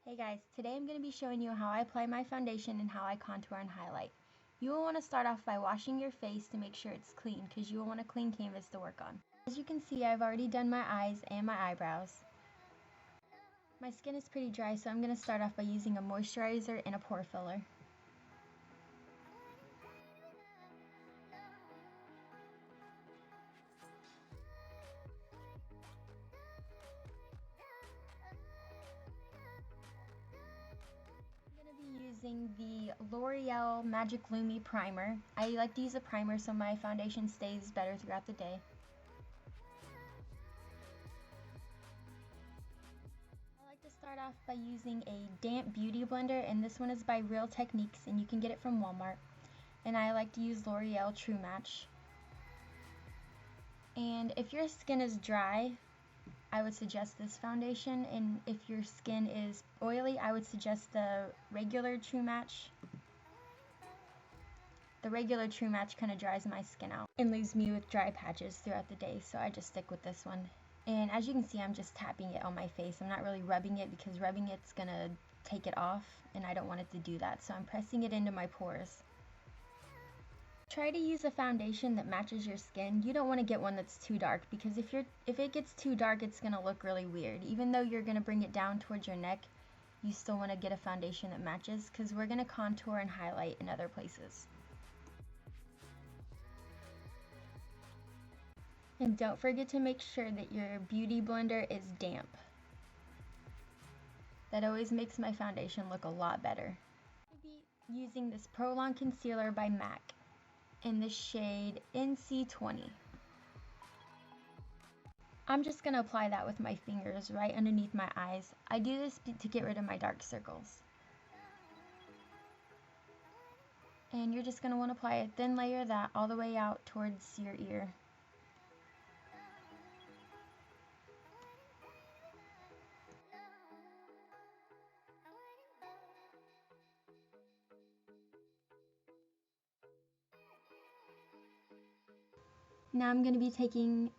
Hey guys, today I'm going to be showing you how I apply my foundation and how I contour and highlight. You will want to start off by washing your face to make sure it's clean because you will want a clean canvas to work on. As you can see, I've already done my eyes and my eyebrows. My skin is pretty dry, so I'm going to start off by using a moisturizer and a pore filler. Using the L'Oreal Magic Lumi primer. I like to use a primer so my foundation stays better throughout the day. I like to start off by using a damp beauty blender, and this one is by Real Techniques and you can get it from Walmart. And I like to use L'Oreal True Match. And if your skin is dry, I would suggest this foundation, and if your skin is oily, I would suggest the regular True Match. The regular True Match kind of dries my skin out and leaves me with dry patches throughout the day, so I just stick with this one. And as you can see, I'm just tapping it on my face. I'm not really rubbing it because rubbing it's gonna take it off, and I don't want it to do that, so I'm pressing it into my pores. Try to use a foundation that matches your skin. You don't want to get one that's too dark because if it gets too dark, it's going to look really weird. Even though you're going to bring it down towards your neck, you still want to get a foundation that matches because we're going to contour and highlight in other places. And don't forget to make sure that your beauty blender is damp. That always makes my foundation look a lot better. I'll be using this Pro Long Concealer by MAC in the shade NC20. I'm just going to apply that with my fingers right underneath my eyes. I do this to get rid of my dark circles. And you're just going to want to apply a thin layer of that all the way out towards your ear. Now I'm going to be taking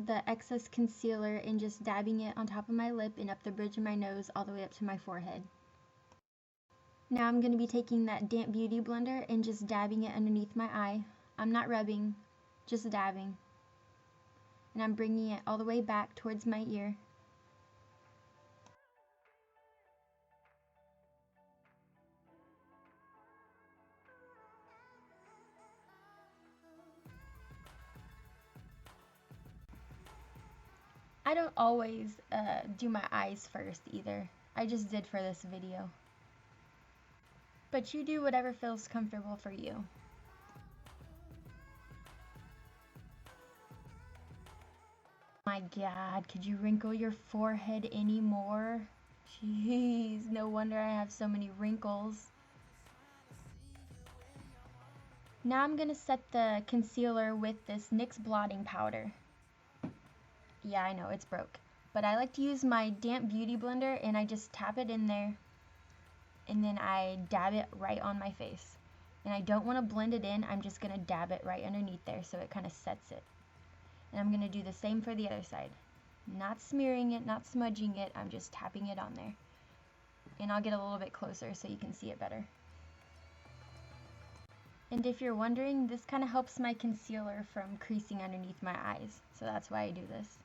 the excess concealer and just dabbing it on top of my lip and up the bridge of my nose all the way up to my forehead. Now I'm going to be taking that damp beauty blender and just dabbing it underneath my eye. I'm not rubbing, just dabbing. And I'm bringing it all the way back towards my ear. I don't always do my eyes first either. I just did for this video. But you do whatever feels comfortable for you. My God, could you wrinkle your forehead anymore? Jeez, no wonder I have so many wrinkles. Now I'm going to set the concealer with this NYX blotting powder. Yeah, I know, it's broke. But I like to use my damp beauty blender and I just tap it in there and then I dab it right on my face. And I don't want to blend it in, I'm just going to dab it right underneath there so it kind of sets it. And I'm going to do the same for the other side. Not smearing it, not smudging it, I'm just tapping it on there. And I'll get a little bit closer so you can see it better. And if you're wondering, this kind of helps my concealer from creasing underneath my eyes. So that's why I do this.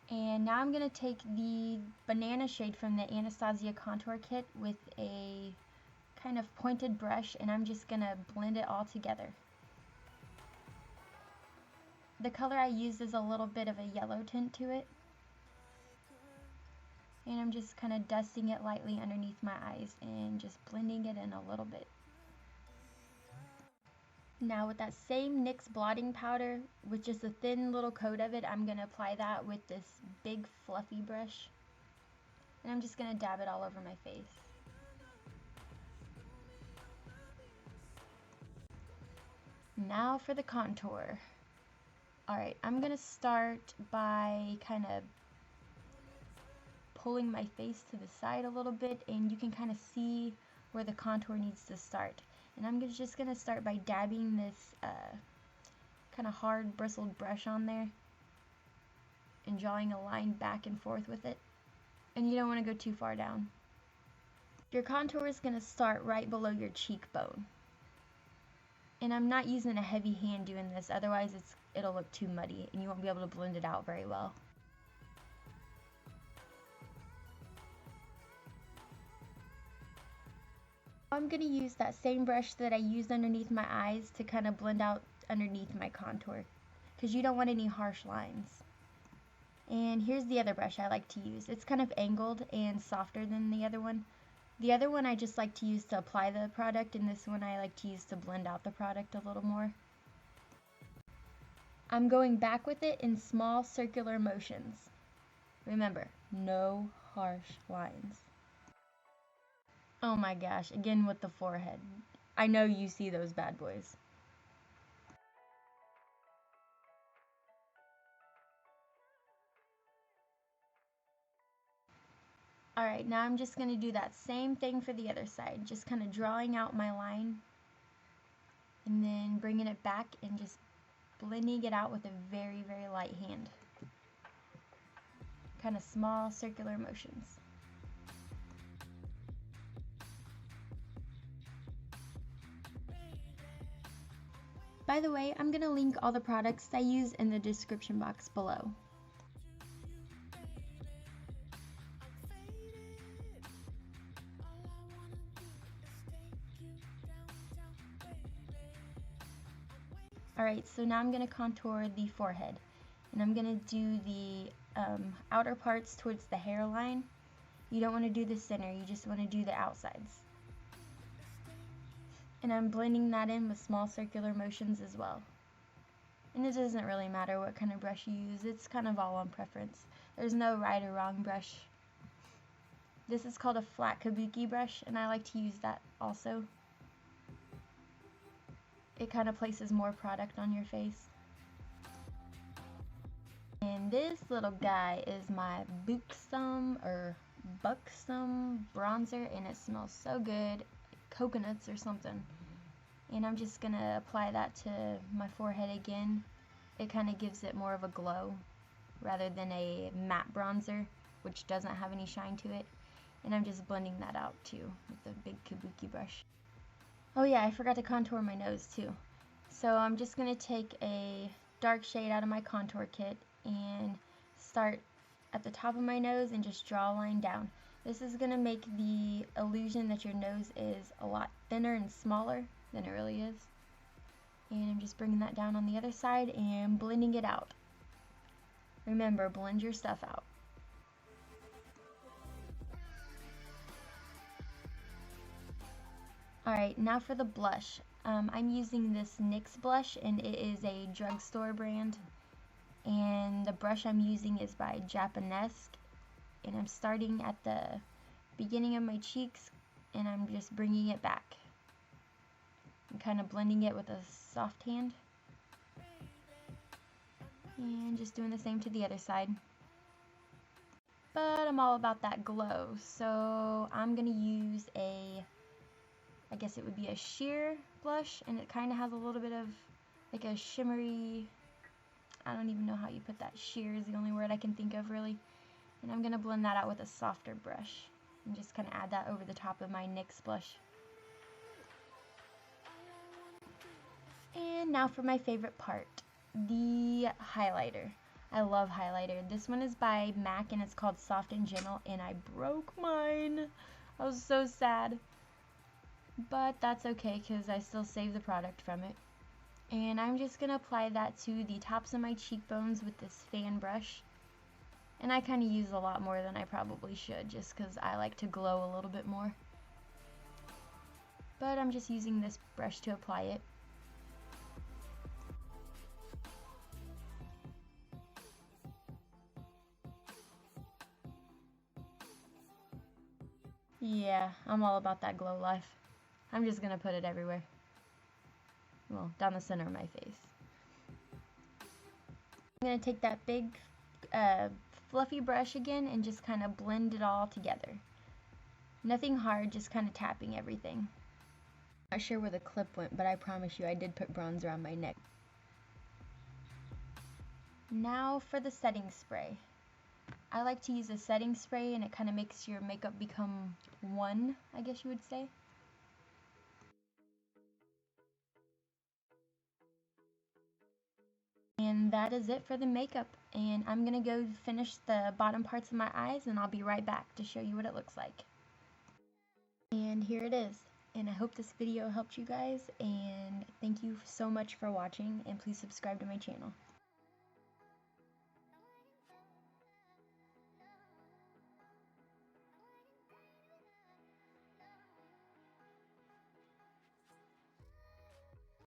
And now I'm going to take the banana shade from the Anastasia contour kit with a kind of pointed brush, and I'm just going to blend it all together. The color I use is a little bit of a yellow tint to it. And I'm just kind of dusting it lightly underneath my eyes and just blending it in a little bit. Now with that same NYX blotting powder, with just a thin little coat of it, I'm going to apply that with this big fluffy brush. And I'm just going to dab it all over my face. Now for the contour. Alright, I'm going to start by kind of pulling my face to the side a little bit, and you can kind of see where the contour needs to start. And I'm just going to start by dabbing this kind of hard bristled brush on there and drawing a line back and forth with it. And you don't want to go too far down. Your contour is going to start right below your cheekbone. And I'm not using a heavy hand doing this, otherwise it'll look too muddy and you won't be able to blend it out very well. I'm going to use that same brush that I used underneath my eyes to kind of blend out underneath my contour, because you don't want any harsh lines. And here's the other brush I like to use. It's kind of angled and softer than the other one. The other one I just like to use to apply the product, and this one I like to use to blend out the product a little more. I'm going back with it in small circular motions. Remember, no harsh lines. Oh my gosh, again with the forehead. I know you see those bad boys. Alright, now I'm just going to do that same thing for the other side. Just kind of drawing out my line and then bringing it back and just blending it out with a very, very light hand. Kind of small circular motions. By the way, I'm going to link all the products I use in the description box below. Alright, so now I'm going to contour the forehead. And I'm going to do the outer parts towards the hairline. You don't want to do the center, you just want to do the outsides. And I'm blending that in with small circular motions as well. And it doesn't really matter what kind of brush you use, it's kind of all on preference. There's no right or wrong brush. This is called a flat kabuki brush, and I like to use that also. It kind of places more product on your face. And this little guy is my Buxom bronzer, and it smells so good, coconuts or something. And I'm just gonna apply that to my forehead again. It kind of gives it more of a glow rather than a matte bronzer, which doesn't have any shine to it. And I'm just blending that out too with the big kabuki brush. Oh yeah, I forgot to contour my nose too. So I'm just going to take a dark shade out of my contour kit and start at the top of my nose and just draw a line down. This is going to make the illusion that your nose is a lot thinner and smaller than it really is. And I'm just bringing that down on the other side and blending it out. Remember, blend your stuff out. Alright, now for the blush. I'm using this NYX blush, and it is a drugstore brand. And the brush I'm using is by Japanesque. And I'm starting at the beginning of my cheeks, and I'm just bringing it back. I'm kind of blending it with a soft hand. And just doing the same to the other side. But I'm all about that glow, so I'm going to use I guess it would be a sheer blush, and it kind of has a little bit of like a shimmery, I don't even know how you put that, sheer is the only word I can think of really. And I'm going to blend that out with a softer brush and just kind of add that over the top of my NYX blush. And now for my favorite part, the highlighter. I love highlighter. This one is by MAC and it's called Soft and Gentle, and I broke mine. I was so sad. But that's okay because I still saved the product from it. And I'm just going to apply that to the tops of my cheekbones with this fan brush. And I kind of use a lot more than I probably should just because I like to glow a little bit more. But I'm just using this brush to apply it. Yeah, I'm all about that glow life. I'm just going to put it everywhere. Well, down the center of my face. I'm going to take that big fluffy brush again and just kind of blend it all together. Nothing hard, just kind of tapping everything. Not sure where the clip went, but I promise you I did put bronzer on my neck. Now for the setting spray. I like to use a setting spray, and it kind of makes your makeup become one, I guess you would say. And that is it for the makeup. And I'm going to go finish the bottom parts of my eyes, and I'll be right back to show you what it looks like. And here it is. And I hope this video helped you guys, and thank you so much for watching, and please subscribe to my channel.